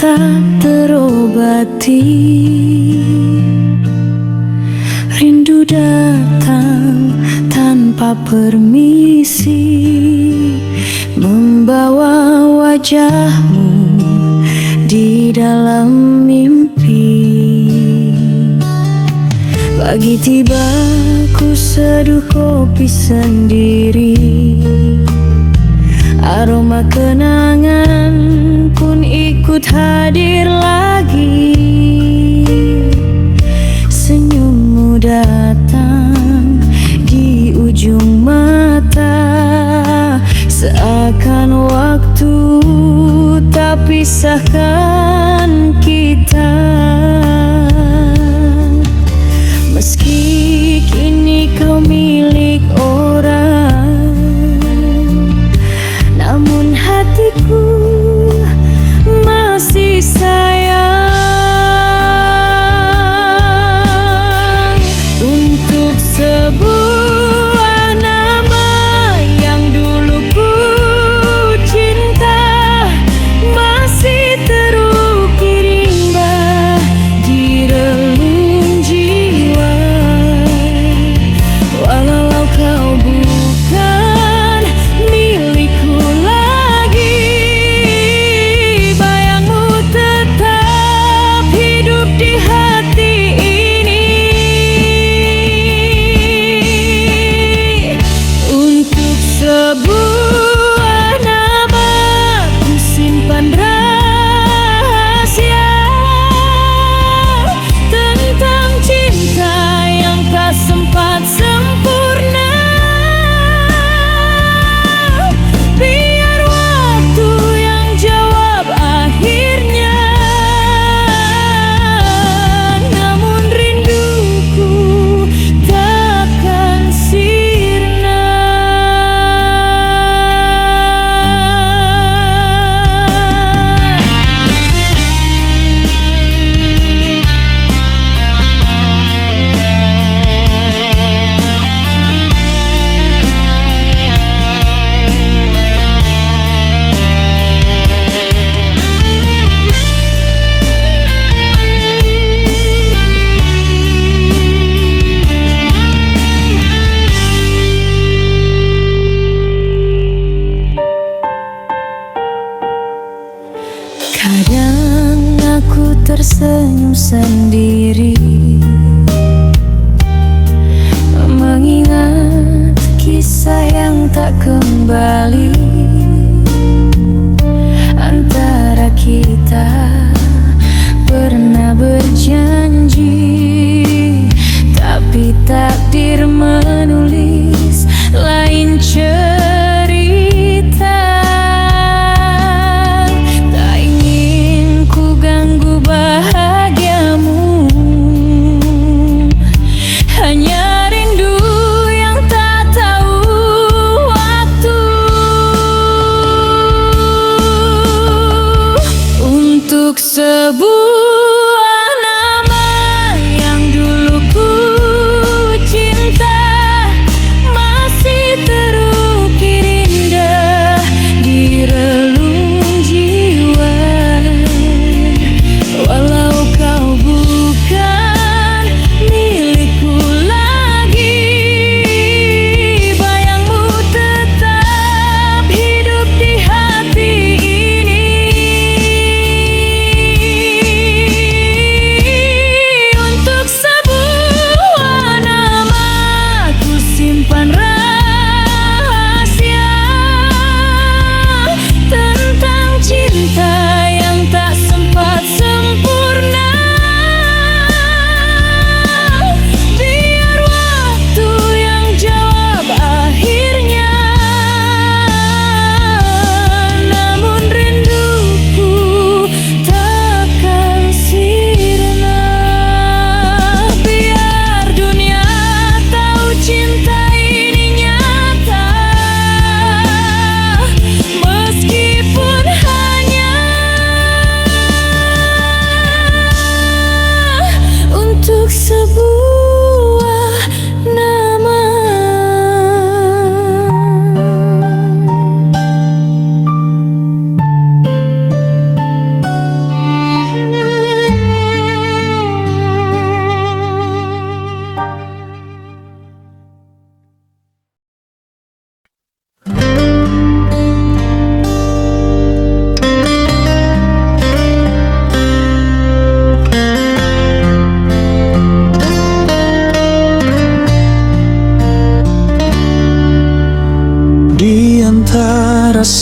tak terobati. Rindu datang tanpa permisi, membawa wajahmu di dalam mimpi. Pagi tiba ku seduh kopi sendiri, aroma kenangan pun ikut hadir lagi. Senyummu datang di ujung mata, seakan waktu tak pisahkan kita. Meski kini kau milik orang, namun hatiku masih sayang. Untuk sebuah nama yang dulu ku cinta, masih terukir indah di relung jiwa. Walau kau bukan milikku lagi, bayangmu tetap hidup di hati ini. Untuk sebuah nama ku simpan rahasia tentang cinta yang tak sempat sempurna. Biar waktu yang jawab akhirnya, namun rinduku takkan sirna. Kadang aku tersenyum sendiri, mengingat kisah yang tak kembali antara kita. Pernah berjanji, tapi takdir menulis lain cerita. Tak ingin ku ganggu bahagiamu, hanya rindu yang tak tahu waktu. Untuk sebuah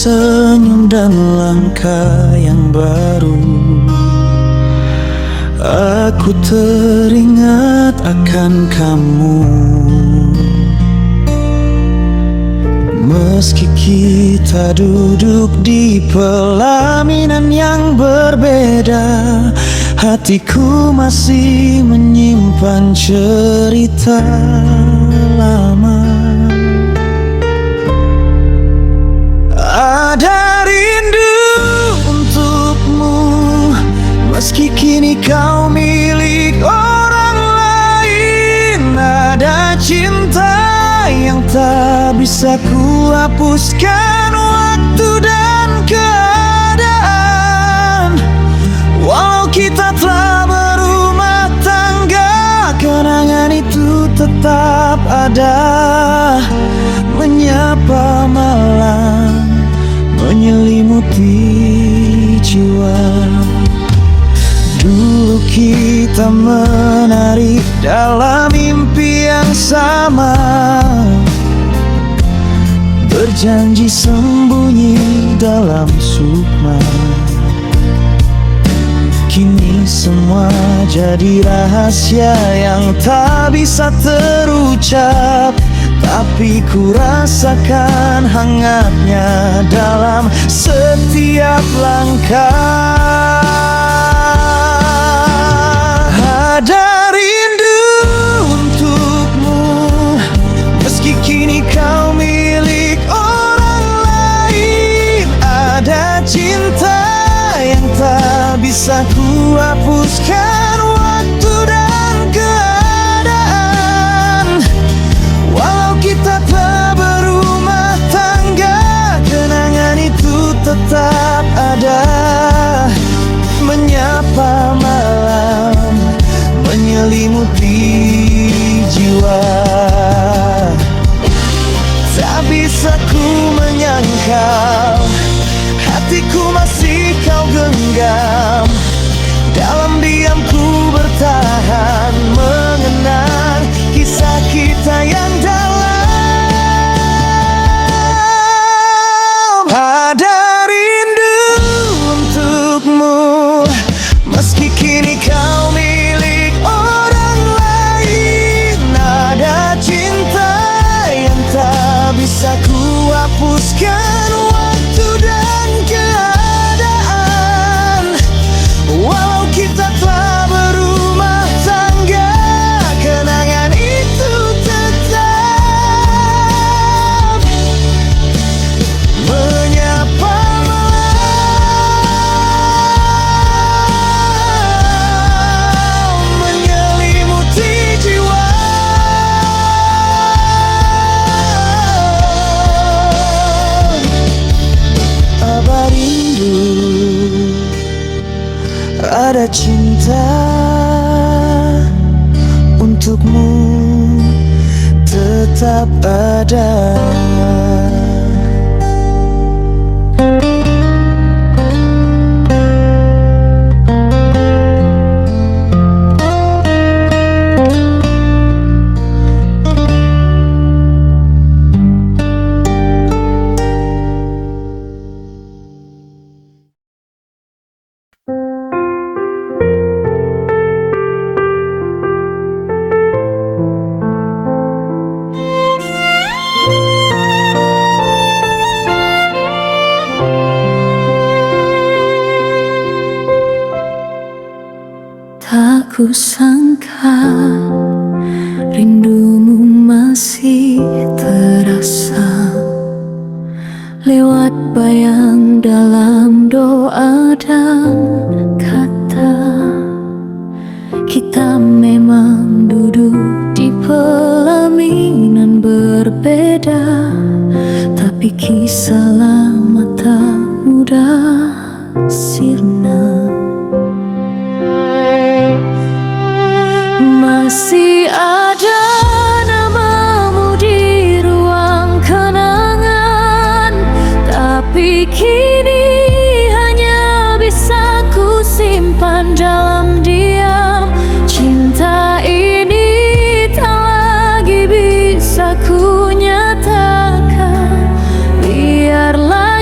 senyum dan langkah yang baru, aku teringat akan kamu. Meski kita duduk di pelaminan yang berbeda, hatiku masih menyimpan cerita lama. Ada rindu untukmu, meski kini kau milik orang lain. Ada cinta yang tak bisa ku hapuskan waktu dan keadaan. Walau kita telah berumah tangga, kenangan itu tetap ada, menyapa malam, menyelimuti jiwa. Dulu kita menari dalam mimpi yang sama, berjanji sembunyi dalam sukma. Kini semua jadi rahasia yang tak bisa terucap, tapi ku rasakan hangatnya dalam setiap langkah. Ada rindu untukmu, meski kini kau milik orang lain. Ada cinta yang tak bisa ku hapuskan waktu dan keadaan. Walau kita tak berumah tangga, kenangan itu tetap ada, menyapa malam, menyelimuti jiwa. Tak bisa ku menyangkal, hatiku masih kau genggam. Dalam diam ku bertahan, mengenang kisah kita yang dalam. Ada rindu untukmu, meski kini kau milik orang lain. Ada cinta yang tak bisa ku hapuskan waktu dan keadaan. Walau kita telah berumah tangga, kenangan itu tetap menyapa malam, menyelimuti jiwa. Apa rindu, ada cinta untukmu tetap ada. Tak kusangka rindumu masih terasa, lewat bayang dalam doa dan kata. Kita memang duduk di pelaminan berbeda, tapi kisah lama tak mudah sirna. Masih ada namamu di ruang kenangan, tapi kini hanya bisa ku simpan dalam diam. Cinta ini tak lagi bisa ku nyatakan, biarlah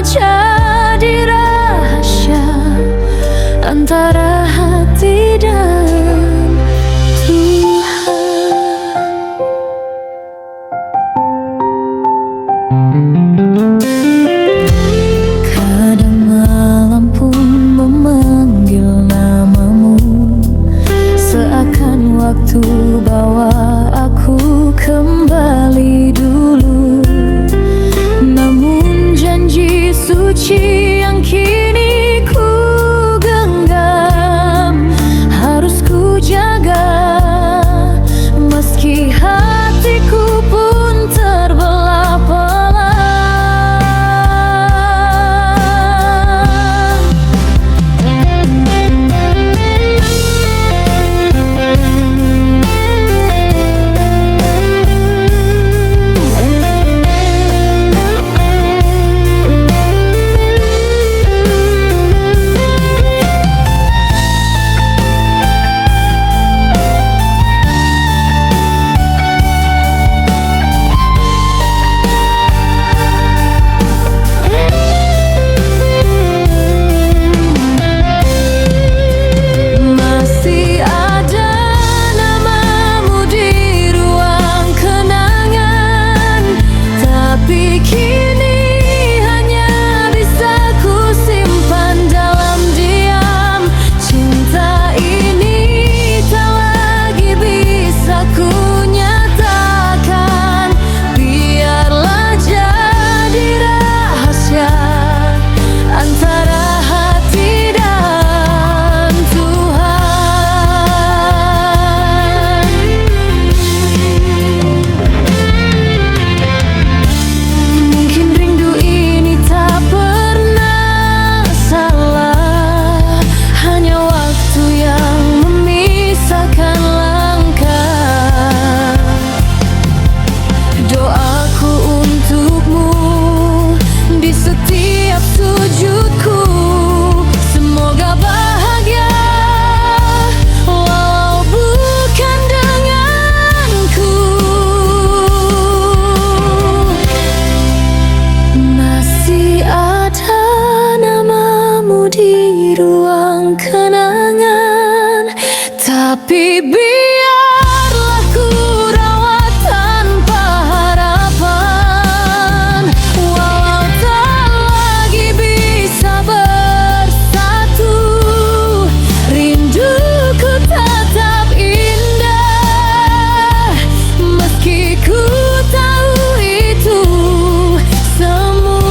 Tapi biarlah ku rawat tanpa harapan, walau tak lagi bisa bersatu, rinduku tetap indah, meski ku tahu itu semu.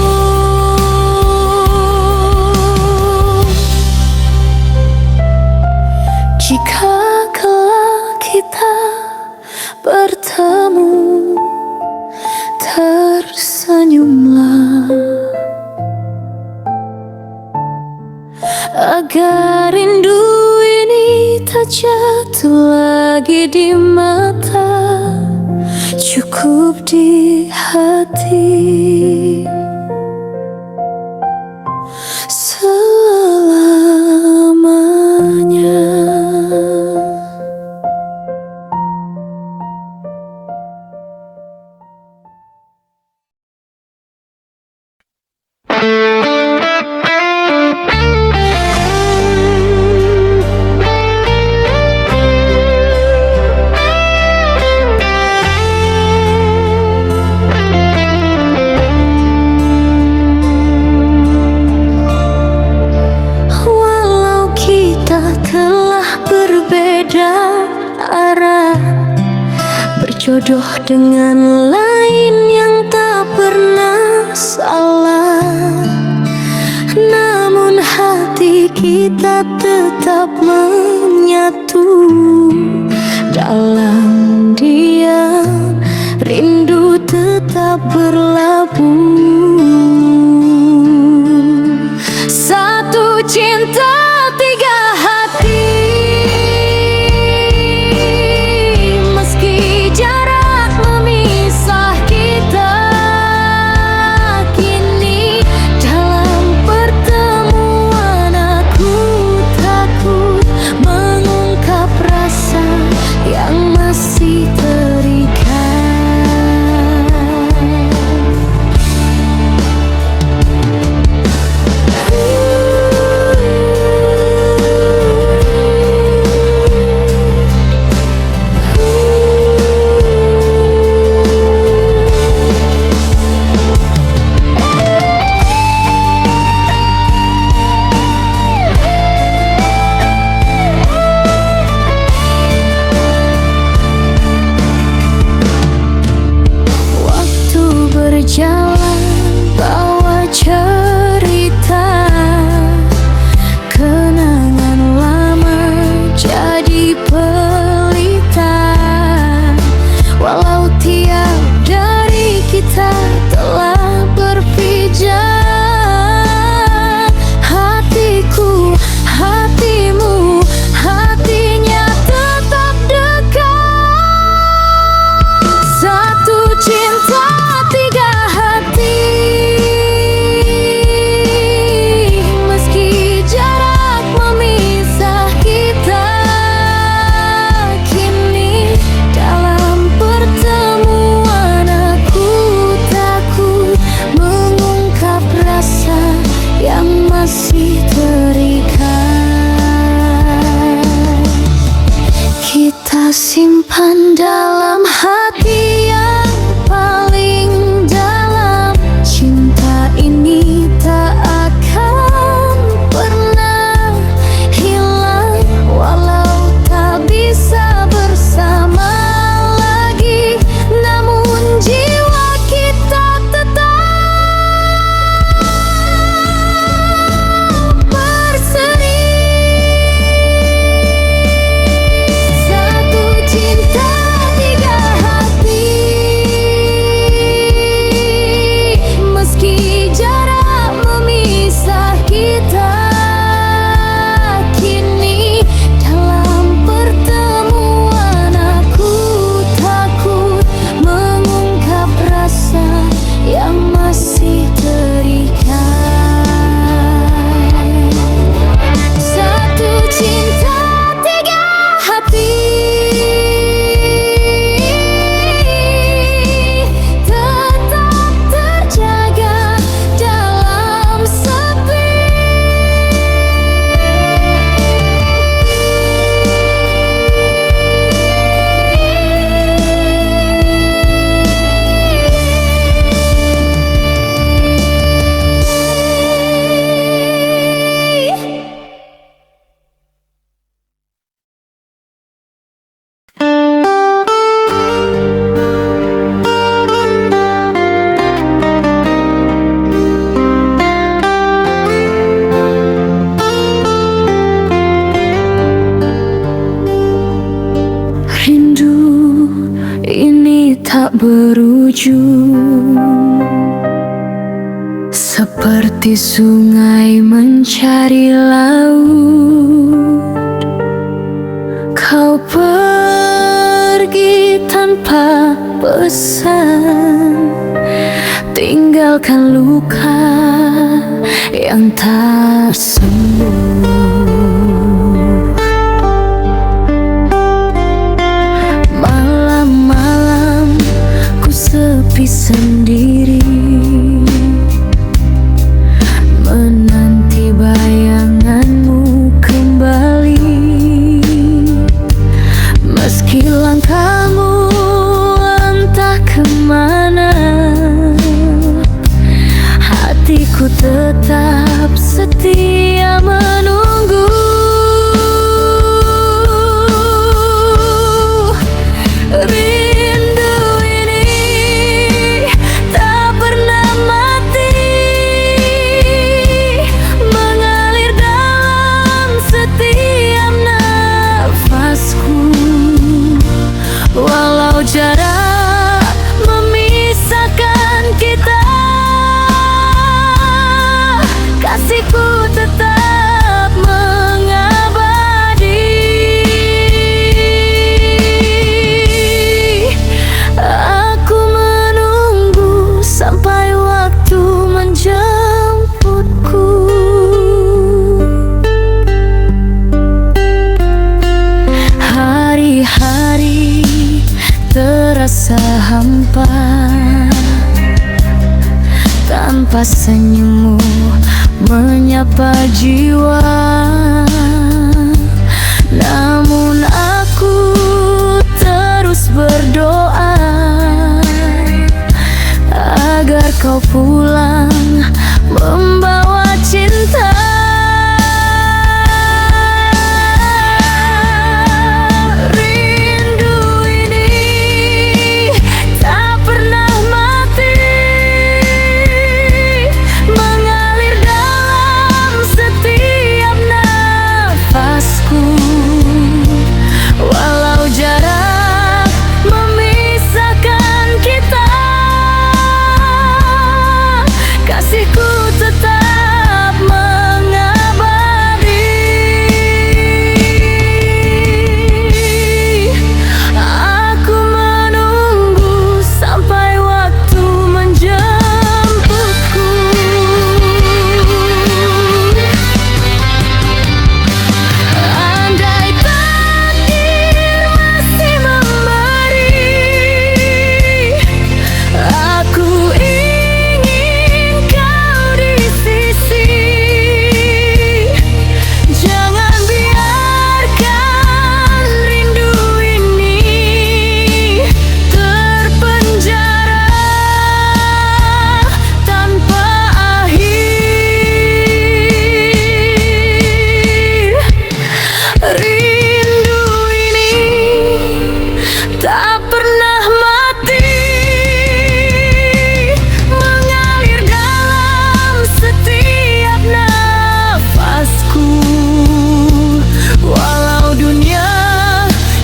Jika kelak kita bertemu, tersenyumlah agar rindu ini tak jatuh lagi di mata, cukup di hati selamanya. Walau kita telah berbeda arah, berjodoh dengan lain yang tak pernah salah, namun hati kita tetap menyatu. Dalam diam rindu tetap berlabuh. Satu cinta tiga hati, meski jarak memisah kita kini. Dalam pertemuan aku takut mengungkap rasa yang masih terikat. Waktu berjalan bawa cerita, kenangan lama jadi pelita. Walau tiap dari kita telah berpijak, hatiku, hatimu, hatinya tetap dekat. Satu cinta tiga hati, meski jarak memisah kita kini. Dalam pertemuan aku takut mengungkap rasa yang masih terikat. Kita simpan dalam hati yang paling dalam. Cinta ini tak akan pernah hilang, walau tak bisa bersama lagi, namun jiwa kita tetap berseri. Satu cinta tiga hati, tak berujung, seperti sungai mencari laut. Kau pergi tanpa pesan, tinggalkan luka yang tak sembuh. Malam-malam ku sepi sendiri, menanti bayanganmu kembali. Meski langkahmu entah kemana, hatiku tetap setia menunggu. Rindu ini tak pernah mati, mengalir dalam setiap nafasku. Walau jarak memisahkan kita, kasihku tetap mengabadi. Aku menunggu sampai waktu menjemputku. Hari-hari terasa hampa tanpa senyummu menyapa jiwa. Namun aku terus berdoa agar kau pulang membawa cinta. Rindu ini tak pernah mati, mengalir dalam setiap nafasku. Walau jarak memisahkan kita, kasihku tetap mengabadi. Aku menunggu sampai waktu menjemputku. Andai takdir masih memberi, aku ingin kau di sisi. Jangan biarkan rindu ini terpenjara tanpa akhir. Rindu ini tak pernah mati, mengalir dalam setiap nafasku. Walau dunia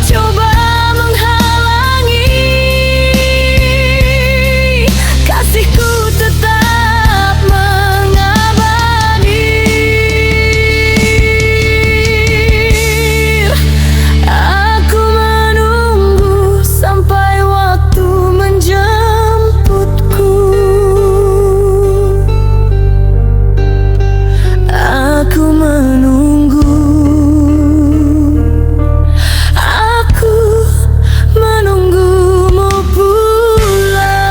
coba menghalangi, kasihku tetap mengabadi. Aku menunggu sampai waktu menjemputku. Aku menunggu, aku menunggumu pulang.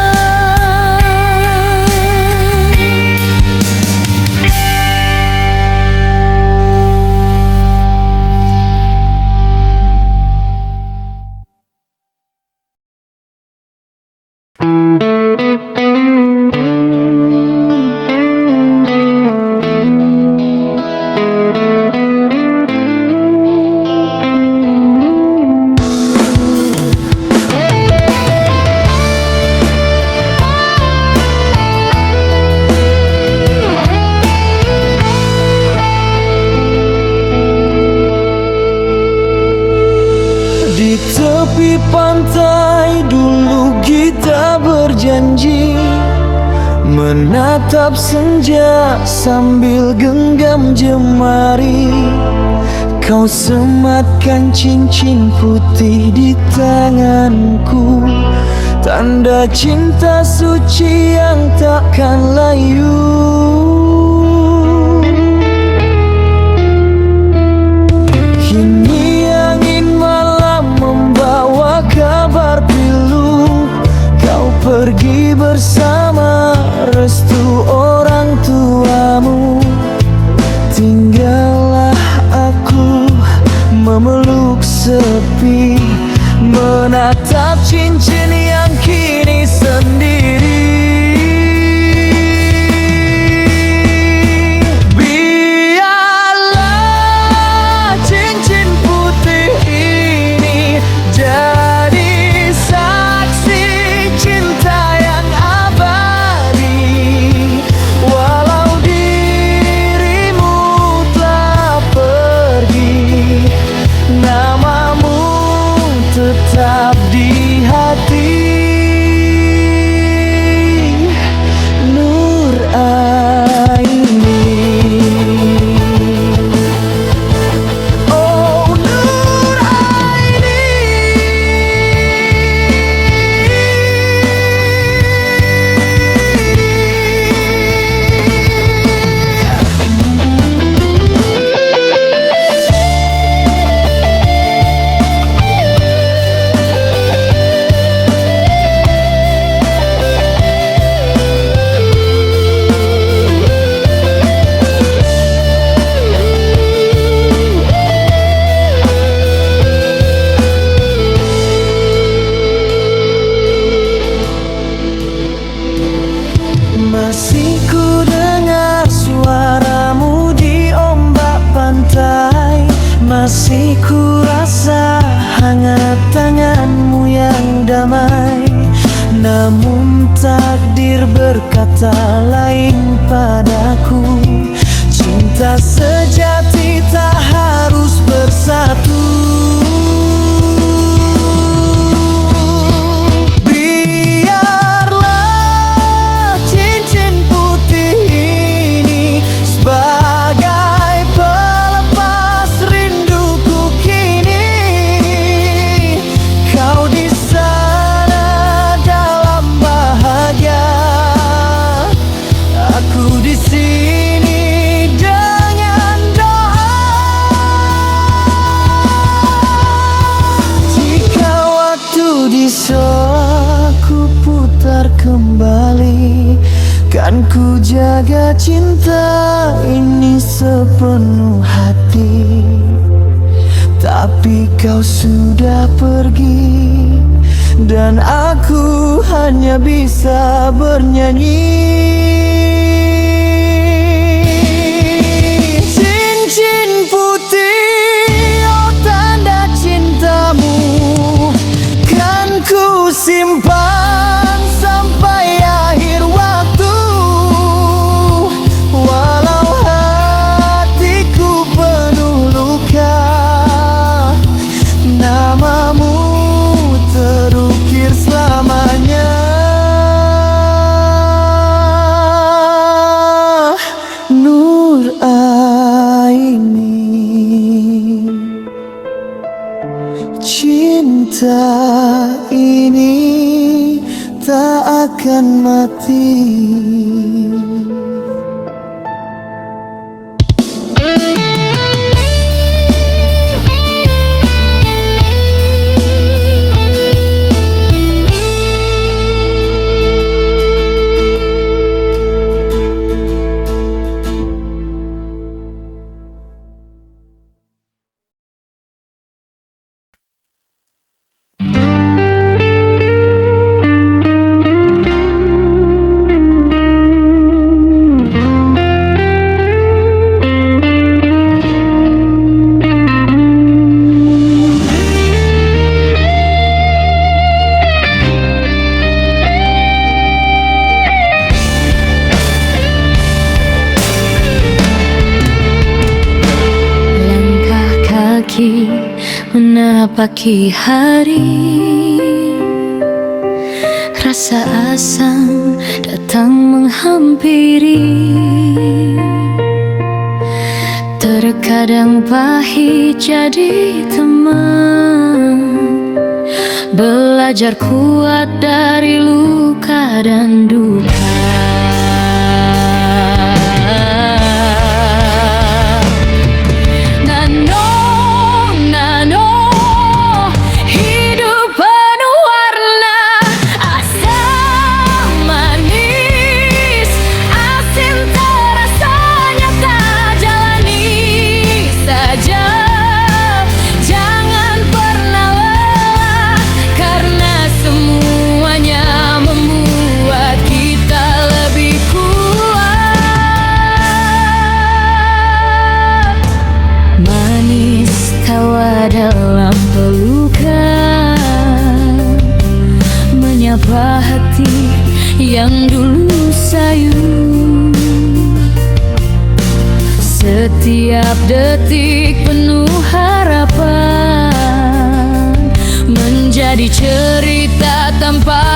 Di tepi pantai dulu kita berjanji menatap senja sambil genggam jemari. Kau sematkan cincin putih di tanganku, tanda cinta suci yang takkan layu. Kini angin malam membawa kabar pilu, kau pergi bersama restu orang tuamu. Tinggallah aku memeluk sepi, menatap cincin yang kini sendiri. Biarlah cincin putih ini jadi saksi cinta yang abadi. Walau dirimu telah pergi, namamu tetap di hati. Nur Aini. Oh Nur Aini. Masih ku dengar suaramu di ombak pantai, masih ku rasa hangat tanganmu yang damai. Namun takdir berkata lain padaku, cinta sejati tak harus bersatu. Aku putar kembali, kan ku jaga cinta ini sepenuh hati. Tapi kau sudah pergi, dan aku hanya bisa bernyanyi. Cincin putih, oh tanda cintamu, ku simpan sampai akhir waktu. Walau hatiku penuh luka, namamu terukir selamanya. Nur Aini. Cinta ini tak akan mati. menapaki hari, Rasa asam datang menghampiri, terkadang pahit jadi teman. Belajar kuat dari luka dan duka. Dalam pelukan, menyapa hati yang dulu sayu. Setiap detik penuh harapan, menjadi cerita tanpa